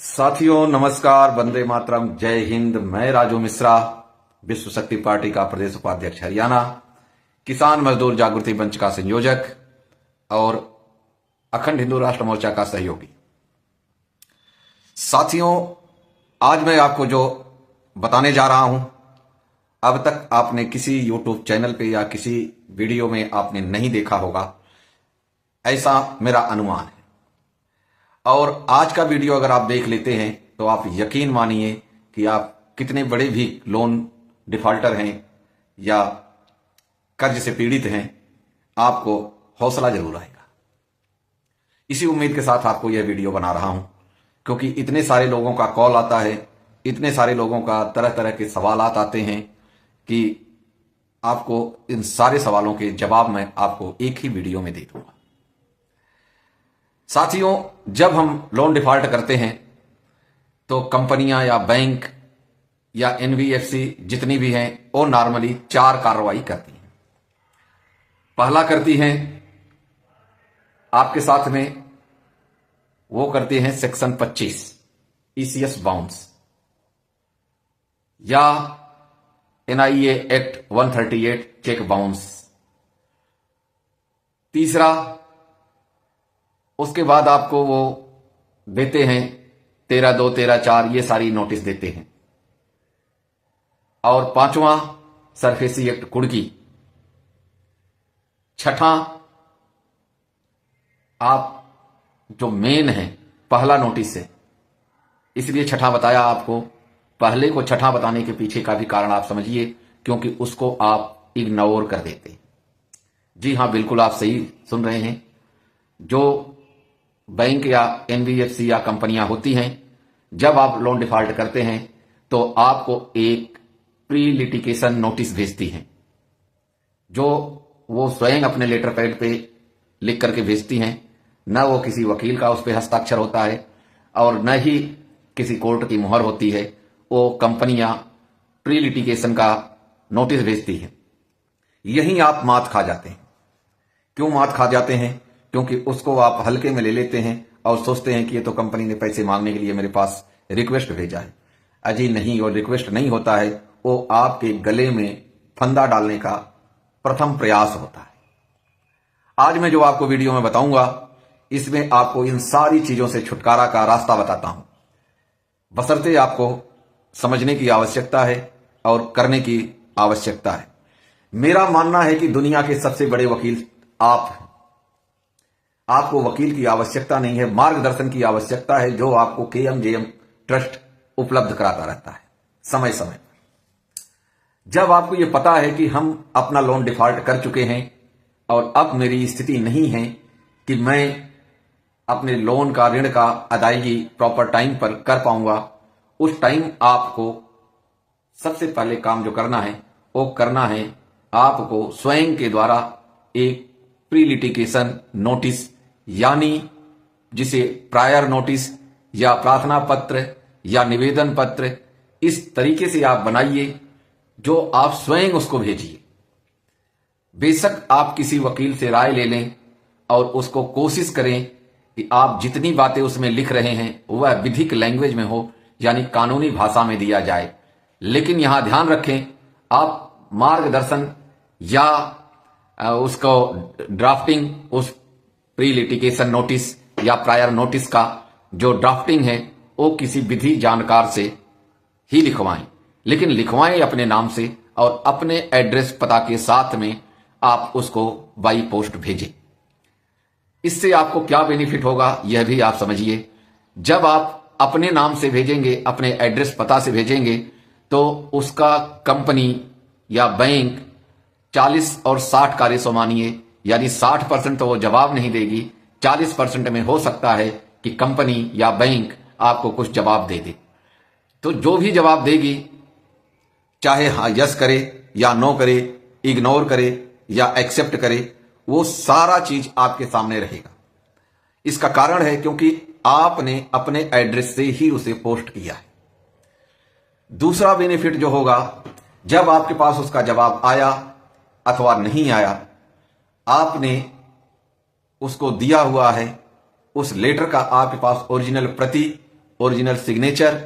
साथियों नमस्कार, वंदे मातरम, जय हिंद। मैं राजू मिश्रा, विश्व शक्ति पार्टी का प्रदेश उपाध्यक्ष हरियाणा, किसान मजदूर जागृति मंच का संयोजक और अखंड हिंदू राष्ट्र मोर्चा का सहयोगी। साथियों, आज मैं आपको जो बताने जा रहा हूं, अब तक आपने किसी यूट्यूब चैनल पे या किसी वीडियो में आपने नहीं देखा होगा, ऐसा मेरा अनुमान है। और आज का वीडियो अगर आप देख लेते हैं तो आप यकीन मानिए कि आप कितने बड़े भी लोन डिफॉल्टर हैं या कर्ज से पीड़ित हैं, आपको हौसला जरूर आएगा। इसी उम्मीद के साथ आपको यह वीडियो बना रहा हूं, क्योंकि इतने सारे लोगों का कॉल आता है, इतने सारे लोगों का तरह तरह के सवालात आते हैं कि आपको इन सारे सवालों के जवाब मैं आपको एक ही वीडियो में दे दूंगा। साथियों, जब हम लोन डिफॉल्ट करते हैं तो कंपनियां या बैंक या एनबीएफसी जितनी भी हैं वो नॉर्मली 4 कार्रवाई करती हैं। पहला करती हैं आपके साथ में, वो करती हैं सेक्शन 25 ईसीएस बाउंस या एनआईए एक्ट 138 चेक बाउंस। तीसरा, उसके बाद आपको वो देते हैं 13(2), 13(4), ये सारी नोटिस देते हैं। और 5वां सरफेसी एक्ट कुड़की। 6ठा, आप जो मेन है पहला नोटिस है, इसलिए 6ठा बताया आपको। पहले को 6ठा बताने के पीछे का भी कारण आप समझिए, क्योंकि उसको आप इग्नोर कर देते। जी हां, बिल्कुल आप सही सुन रहे हैं। जो बैंक या एनबीएफसी या कंपनियां होती हैं, जब आप लोन डिफॉल्ट करते हैं तो आपको एक प्री लिटिगेशन नोटिस भेजती हैं, जो वो स्वयं अपने लेटर पैड पे लिख करके भेजती हैं। न वो किसी वकील का उस पर हस्ताक्षर होता है और न ही किसी कोर्ट की मुहर होती है। वो कंपनियां प्री लिटिगेशन का नोटिस भेजती हैं। यहीं आप मात खा जाते हैं। क्यों मात खा जाते हैं? क्योंकि उसको आप हल्के में ले लेते हैं और सोचते हैं कि ये तो कंपनी ने पैसे मांगने के लिए मेरे पास रिक्वेस्ट भेजा है। अजी नहीं, वो रिक्वेस्ट नहीं होता है, वो आपके गले में फंदा डालने का प्रथम प्रयास होता है। आज मैं जो आपको वीडियो में बताऊंगा, इसमें आपको इन सारी चीजों से छुटकारा का रास्ता बताता हूं। बशर्ते आपको समझने की आवश्यकता है और करने की आवश्यकता है। मेरा मानना है कि दुनिया के सबसे बड़े वकील आप हैं। आपको वकील की आवश्यकता नहीं है, मार्गदर्शन की आवश्यकता है, जो आपको केएमजेएम ट्रस्ट उपलब्ध कराता रहता है समय समय पर। जब आपको यह पता है कि हम अपना लोन डिफॉल्ट कर चुके हैं और अब मेरी स्थिति नहीं है कि मैं अपने लोन का, ऋण का अदायगी प्रॉपर टाइम पर कर पाऊंगा, उस टाइम आपको सबसे पहले काम जो करना है वो करना है, आपको स्वयं के द्वारा एक प्री लिटिगेशन नोटिस, यानी जिसे प्रायर नोटिस या प्रार्थना पत्र या निवेदन पत्र, इस तरीके से आप बनाइए जो आप स्वयं उसको भेजिए। बेशक आप किसी वकील से राय ले लें और उसको कोशिश करें कि आप जितनी बातें उसमें लिख रहे हैं वह विधिक लैंग्वेज में हो, यानी कानूनी भाषा में दिया जाए। लेकिन यहां ध्यान रखें, आप मार्गदर्शन या उसको ड्राफ्टिंग, उस प्री लिटिगेशन नोटिस या प्रायर नोटिस का जो ड्राफ्टिंग है वो किसी विधि जानकार से ही लिखवाएं, लेकिन लिखवाएं अपने नाम से और अपने एड्रेस पता के साथ में आप उसको बाई पोस्ट भेजें। इससे आपको क्या बेनिफिट होगा यह भी आप समझिए। जब आप अपने नाम से भेजेंगे, अपने एड्रेस पता से भेजेंगे, तो उसका कंपनी या बैंक 40 और 60 कार्य सौ मानिए, यानी 60% तो वो जवाब नहीं देगी, 40% में हो सकता है कि कंपनी या बैंक आपको कुछ जवाब दे दे। तो जो भी जवाब देगी, चाहे हाँ यस करे या नो करे, इग्नोर करे या एक्सेप्ट करे, वो सारा चीज आपके सामने रहेगा। इसका कारण है क्योंकि आपने अपने एड्रेस से ही उसे पोस्ट किया है। दूसरा बेनिफिट जो होगा, जब आपके पास उसका जवाब आया अथवा नहीं आया, आपने उसको दिया हुआ है, उस लेटर का आपके पास ओरिजिनल प्रति ओरिजिनल सिग्नेचर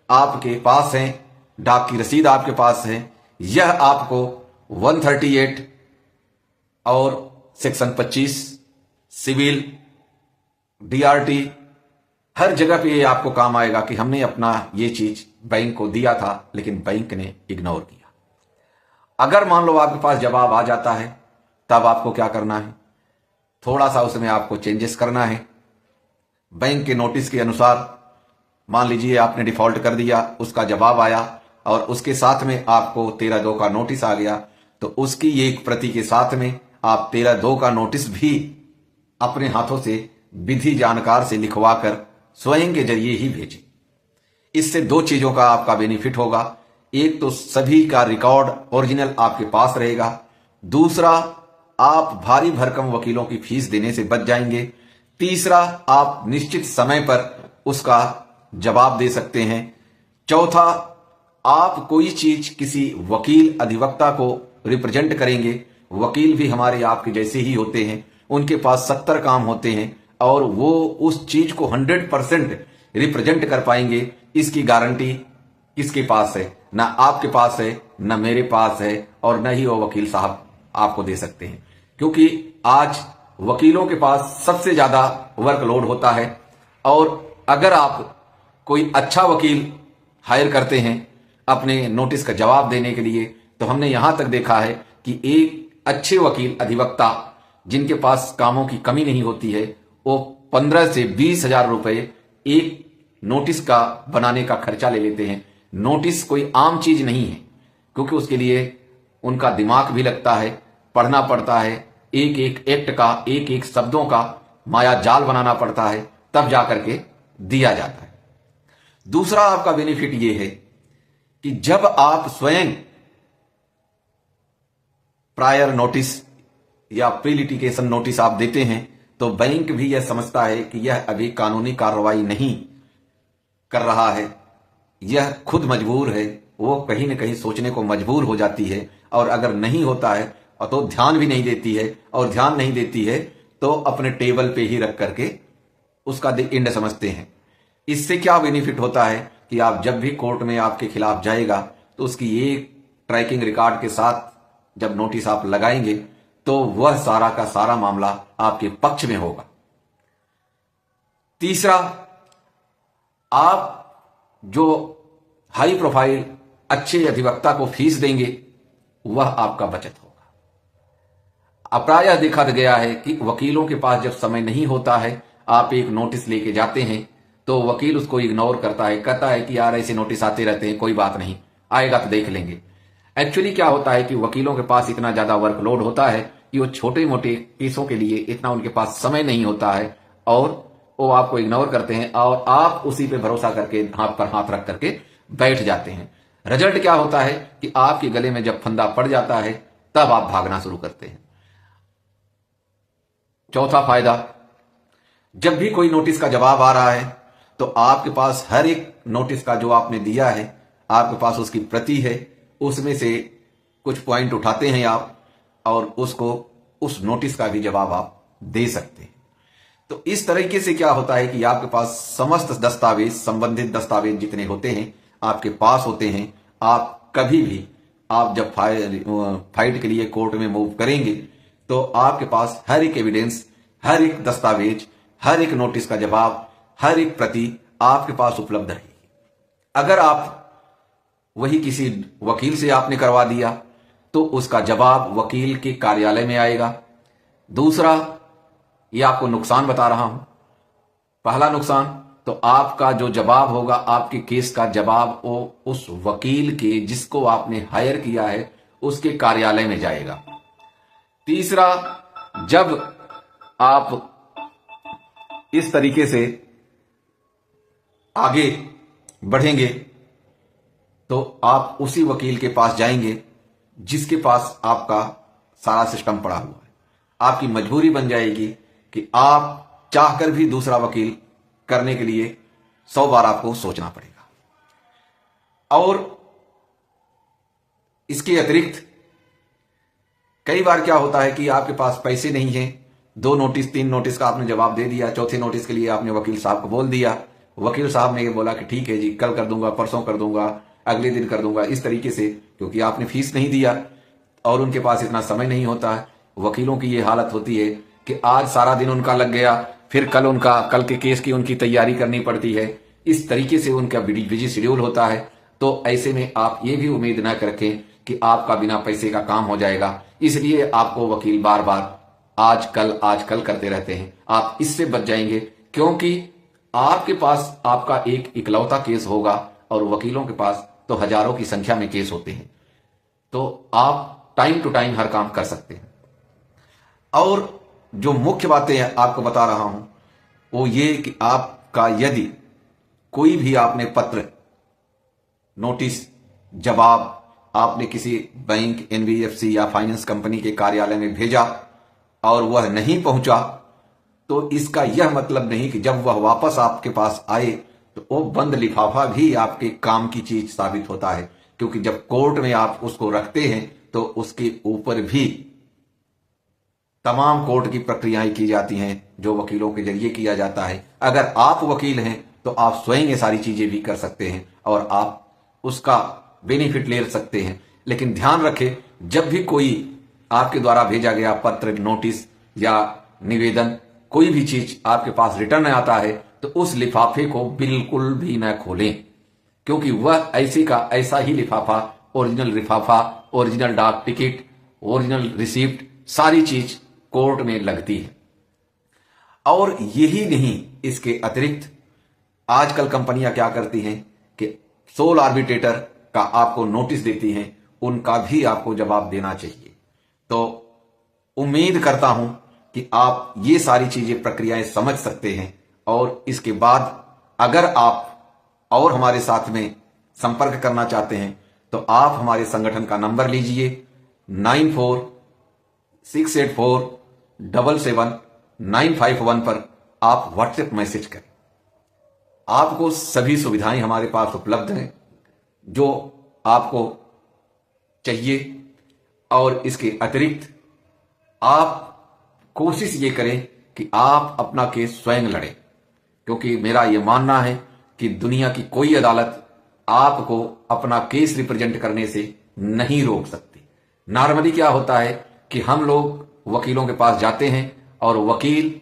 आपके पास है, डाक की रसीद आपके पास है, यह आपको 138 और सेक्शन 25 सिविल डीआरटी हर जगह पे ये आपको काम आएगा कि हमने अपना ये चीज बैंक को दिया था लेकिन बैंक ने इग्नोर किया। अगर मान लो आपके पास जवाब आ जाता है तब आपको क्या करना है, थोड़ा सा उसमें आपको चेंजेस करना है। बैंक के नोटिस के अनुसार मान लीजिए आपने डिफॉल्ट कर दिया, उसका जवाब आया और उसके साथ में आपको 13/2 का नोटिस आ गया, तो उसकी एक प्रति के साथ में आप 13/2 का नोटिस भी अपने हाथों से विधि जानकार से लिखवाकर स्वयं के जरिए ही भेजें। इससे दो चीजों का आपका बेनिफिट होगा, एक तो सभी का रिकॉर्ड ओरिजिनल आपके पास रहेगा, दूसरा आप भारी भरकम वकीलों की फीस देने से बच जाएंगे, तीसरा आप निश्चित समय पर उसका जवाब दे सकते हैं, चौथा आप कोई चीज किसी वकील अधिवक्ता को रिप्रेजेंट करेंगे। वकील भी हमारे आपके जैसे ही होते हैं, उनके पास 70 काम होते हैं और वो उस चीज को 100% रिप्रेजेंट कर पाएंगे, इसकी गारंटी किसके पास है? ना आपके पास है, ना मेरे पास है और न ही वो वकील साहब आपको दे सकते हैं, क्योंकि आज वकीलों के पास सबसे ज्यादा वर्कलोड होता है। और अगर आप कोई अच्छा वकील हायर करते हैं अपने नोटिस का जवाब देने के लिए, तो हमने यहां तक देखा है कि एक अच्छे वकील अधिवक्ता जिनके पास कामों की कमी नहीं होती है, वो 15 से 20 हजार रुपए एक नोटिस का बनाने का खर्चा ले लेते हैं। नोटिस कोई आम चीज नहीं है, क्योंकि उसके लिए उनका दिमाग भी लगता है, पढ़ना पड़ता है, एक एक एक्ट का, एक एक शब्दों का माया जाल बनाना पड़ता है, तब जाकर के दिया जाता है। दूसरा आपका बेनिफिट यह है कि जब आप स्वयं प्रायर नोटिस या प्री लिटिगेशन नोटिस आप देते हैं, तो बैंक भी यह समझता है कि यह अभी कानूनी कार्रवाई नहीं कर रहा है, यह खुद मजबूर है, वो कहीं ना कहीं सोचने को मजबूर हो जाती है। और अगर नहीं होता है तो ध्यान भी नहीं देती है, और ध्यान नहीं देती है तो अपने टेबल पे ही रख करके उसका एंड समझते हैं। इससे क्या बेनिफिट होता है कि आप जब भी कोर्ट में आपके खिलाफ जाएगा तो उसकी एक ट्रैकिंग रिकॉर्ड के साथ जब नोटिस आप लगाएंगे तो वह सारा का सारा मामला आपके पक्ष में होगा। तीसरा, आप जो हाई प्रोफाइल अच्छे अधिवक्ता को फीस देंगे वह आपका बचत होगा। प्रायः देखा गया है कि वकीलों के पास जब समय नहीं होता है, आप एक नोटिस लेके जाते हैं तो वकील उसको इग्नोर करता है, कहता है कि यार ऐसे नोटिस आते रहते हैं, कोई बात नहीं, आएगा तो देख लेंगे। एक्चुअली क्या होता है कि वकीलों के पास इतना ज्यादा वर्कलोड होता है कि वो छोटे मोटे केसों के लिए इतना उनके पास समय नहीं होता है और वो आपको इग्नोर करते हैं और आप उसी पे भरोसा करके हाथ पर हाथ रख करके बैठ जाते हैं। रिजल्ट क्या होता है कि आपके गले में जब फंदा पड़ जाता है तब आप भागना शुरू करते हैं। चौथा फायदा, जब भी कोई नोटिस का जवाब आ रहा है तो आपके पास हर एक नोटिस का जो आपने दिया है आपके पास उसकी प्रति है, उसमें से कुछ पॉइंट उठाते हैं आप और उसको उस नोटिस का भी जवाब आप दे सकते हैं। तो इस तरीके से क्या होता है कि आपके पास समस्त दस्तावेज, संबंधित दस्तावेज जितने होते हैं आपके पास होते हैं। आप कभी भी आप जब फाइट के लिए कोर्ट में मूव करेंगे तो आपके पास हर एक एविडेंस, हर एक दस्तावेज, हर एक नोटिस का जवाब, हर एक प्रति आपके पास उपलब्ध रहेगी। अगर आप वही किसी वकील से आपने करवा दिया तो उसका जवाब वकील के कार्यालय में आएगा। दूसरा, ये आपको नुकसान बता रहा हूं। पहला नुकसान तो आपका जो जवाब होगा, आपके केस का जवाब वो उस वकील के जिसको आपने हायर किया है उसके कार्यालय में जाएगा। तीसरा, जब आप इस तरीके से आगे बढ़ेंगे तो आप उसी वकील के पास जाएंगे जिसके पास आपका सारा सिस्टम पड़ा हुआ है। आपकी मजबूरी बन जाएगी कि आप चाहकर भी दूसरा वकील करने के लिए 100 बार आपको सोचना पड़ेगा। और इसके अतिरिक्त कई बार क्या होता है कि आपके पास पैसे नहीं है, 2 नोटिस 3 नोटिस का आपने जवाब दे दिया, चौथे नोटिस के लिए आपने वकील साहब को बोल दिया, वकील साहब ने ये बोला कि ठीक है जी, कल कर दूंगा, परसों कर दूंगा, अगले दिन कर दूंगा, इस तरीके से, क्योंकि आपने फीस नहीं दिया और उनके पास इतना समय नहीं होता है। वकीलों की ये हालत होती है कि आज सारा दिन उनका लग गया, फिर कल के केस की उनकी तैयारी करनी पड़ती है। इस तरीके से उनका बिजी शेड्यूल होता है। तो ऐसे में आप ये भी उम्मीद न रखें कि आपका बिना पैसे का काम हो जाएगा। इसलिए आपको वकील बार बार आज कल करते रहते हैं। आप इससे बच जाएंगे, क्योंकि आपके पास आपका एक इकलौता केस होगा और वकीलों के पास तो हजारों की संख्या में केस होते हैं। तो आप टाइम टू टाइम हर काम कर सकते हैं। और जो मुख्य बातें आपको बता रहा हूं वो ये कि आपका यदि कोई भी आपने पत्र, नोटिस, जवाब आपने किसी बैंक, एनबीएफसी या फाइनेंस कंपनी के कार्यालय में भेजा और वह नहीं पहुंचा, तो इसका यह मतलब नहीं कि जब वह वापस आपके पास आए तो वो बंद लिफाफा भी आपके काम की चीज साबित होता है। क्योंकि जब कोर्ट में आप उसको रखते हैं तो उसके ऊपर भी तमाम कोर्ट की प्रक्रियाएं की जाती हैं जो वकीलों के जरिए किया जाता है। अगर आप वकील हैं तो आप स्वयं ये सारी चीजें भी कर सकते हैं और आप उसका बेनिफिट ले सकते हैं। लेकिन ध्यान रखें, जब भी कोई आपके द्वारा भेजा गया पत्र, नोटिस या निवेदन, कोई भी चीज आपके पास रिटर्न आता है तो उस लिफाफे को बिल्कुल भी न खोलें, क्योंकि वह ऐसी का ऐसा ही लिफाफा, ओरिजिनल लिफाफा, ओरिजिनल डाक टिकट, ओरिजिनल रिसिप्ट, सारी चीज कोर्ट में लगती है। और यही नहीं, इसके अतिरिक्त आजकल कंपनियां क्या करती हैं कि सोल आर्बिट्रेटर का आपको नोटिस देती हैं, उनका भी आपको जवाब देना चाहिए। तो उम्मीद करता हूं कि आप ये सारी चीजें, प्रक्रियाएं समझ सकते हैं। और इसके बाद अगर आप और हमारे साथ में संपर्क करना चाहते हैं तो आप हमारे संगठन का नंबर लीजिए 9468477951 पर आप व्हाट्सएप मैसेज करें। आपको सभी सुविधाएं हमारे पास उपलब्ध हैं जो आपको चाहिए। और इसके अतिरिक्त आप कोशिश ये करें कि आप अपना केस स्वयं लड़ें, क्योंकि मेरा ये मानना है कि दुनिया की कोई अदालत आपको अपना केस रिप्रेजेंट करने से नहीं रोक सकती। नॉर्मली क्या होता है कि हम लोग वकीलों के पास जाते हैं और वकील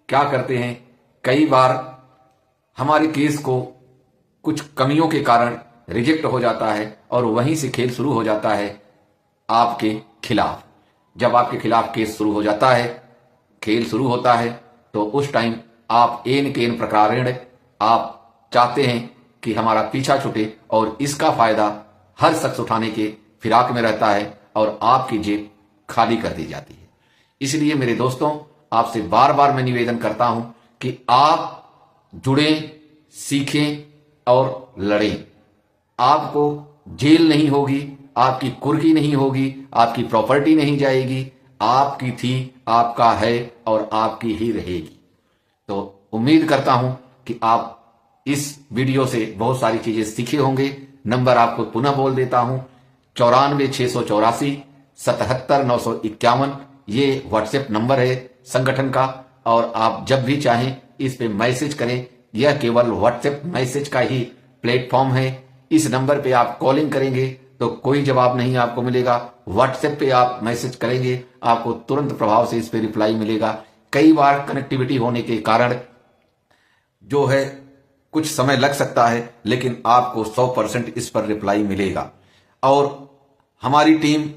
क्या करते हैं, कई बार हमारे केस को कुछ कमियों के कारण रिजेक्ट हो जाता है और वहीं से खेल शुरू हो जाता है आपके खिलाफ। जब आपके खिलाफ केस शुरू हो जाता है, खेल शुरू होता है, तो उस टाइम आप एन केन प्रकारेण आप चाहते हैं कि हमारा पीछा छूटे और इसका फायदा हर शख्स उठाने के फिराक में रहता है और आपकी जेब खाली कर दी जाती है। इसलिए मेरे दोस्तों, आपसे बार बार मैं निवेदन करता हूं कि आप जुड़ें, सीखें और लड़ें। आपको जेल नहीं होगी, आपकी कुर्की नहीं होगी, आपकी प्रॉपर्टी नहीं जाएगी, आपकी थी, आपका है और आपकी ही रहेगी। तो उम्मीद करता हूं कि आप इस वीडियो से बहुत सारी चीजें सीखे होंगे। नंबर आपको पुनः बोल देता हूं 94,684,77,951, ये व्हाट्सएप नंबर है संगठन का। और आप जब भी चाहें इस पे मैसेज करें। यह केवल व्हाट्सएप मैसेज का ही प्लेटफॉर्म है। इस नंबर पे आप कॉलिंग करेंगे तो कोई जवाब नहीं आपको मिलेगा। व्हाट्सएप पे आप मैसेज करेंगे, आपको तुरंत प्रभाव से इस पे रिप्लाई मिलेगा। कई बार कनेक्टिविटी होने के कारण जो है कुछ समय लग सकता है, लेकिन आपको 100% इस पर रिप्लाई मिलेगा। और हमारी टीम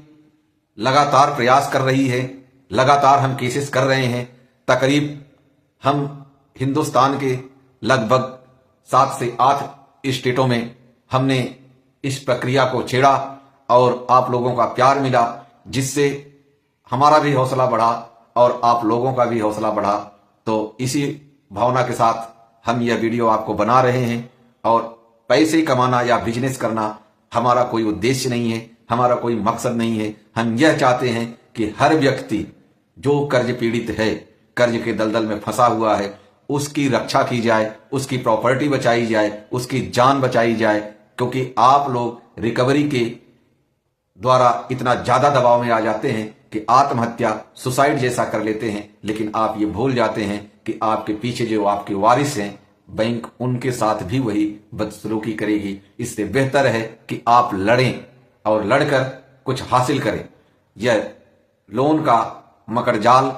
लगातार प्रयास कर रही है, लगातार हम केसेस कर रहे हैं। तकरीब हम हिंदुस्तान के लगभग 7 से 8 स्टेटों में हमने इस प्रक्रिया को छेड़ा और आप लोगों का प्यार मिला, जिससे हमारा भी हौसला बढ़ा और आप लोगों का भी हौसला बढ़ा। तो इसी भावना के साथ हम यह वीडियो आपको बना रहे हैं। और पैसे कमाना या बिजनेस करना हमारा कोई उद्देश्य नहीं है, हमारा कोई मकसद नहीं है। हम यह चाहते हैं कि हर व्यक्ति जो कर्ज पीड़ित है, कर्ज के दलदल में फंसा हुआ है, उसकी रक्षा की जाए, उसकी प्रॉपर्टी बचाई जाए, उसकी जान बचाई जाए। क्योंकि आप लोग रिकवरी के द्वारा इतना ज्यादा दबाव में आ जाते हैं कि आत्महत्या, सुसाइड जैसा कर लेते हैं, लेकिन आप ये भूल जाते हैं कि आपके पीछे जो आपके वारिस हैं बैंक उनके साथ भी वही बदसलूकी करेगी। इससे बेहतर है कि आप लड़ें और लड़कर कुछ हासिल करें। यह लोन का मकड़जाल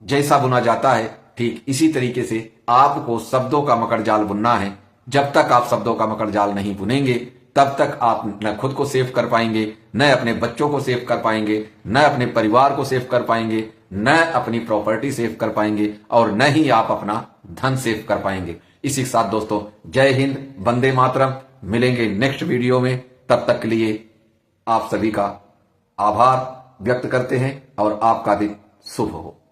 जैसा बुना जाता है, ठीक इसी तरीके से आपको शब्दों का मकड़जाल बुनना है। जब तक आप शब्दों का मकड़जाल नहीं बुनेंगे, तब तक आप न खुद को सेव कर पाएंगे, न अपने बच्चों को सेव कर पाएंगे, न अपने परिवार को सेव कर पाएंगे, न अपनी प्रॉपर्टी सेव कर पाएंगे, और न ही आप अपना धन सेव कर पाएंगे। इसी के साथ दोस्तों, जय हिंद, वंदे मातरम। मिलेंगे नेक्स्ट वीडियो में। तब तक के लिए आप सभी का आभार व्यक्त करते हैं और आपका दिन शुभ हो।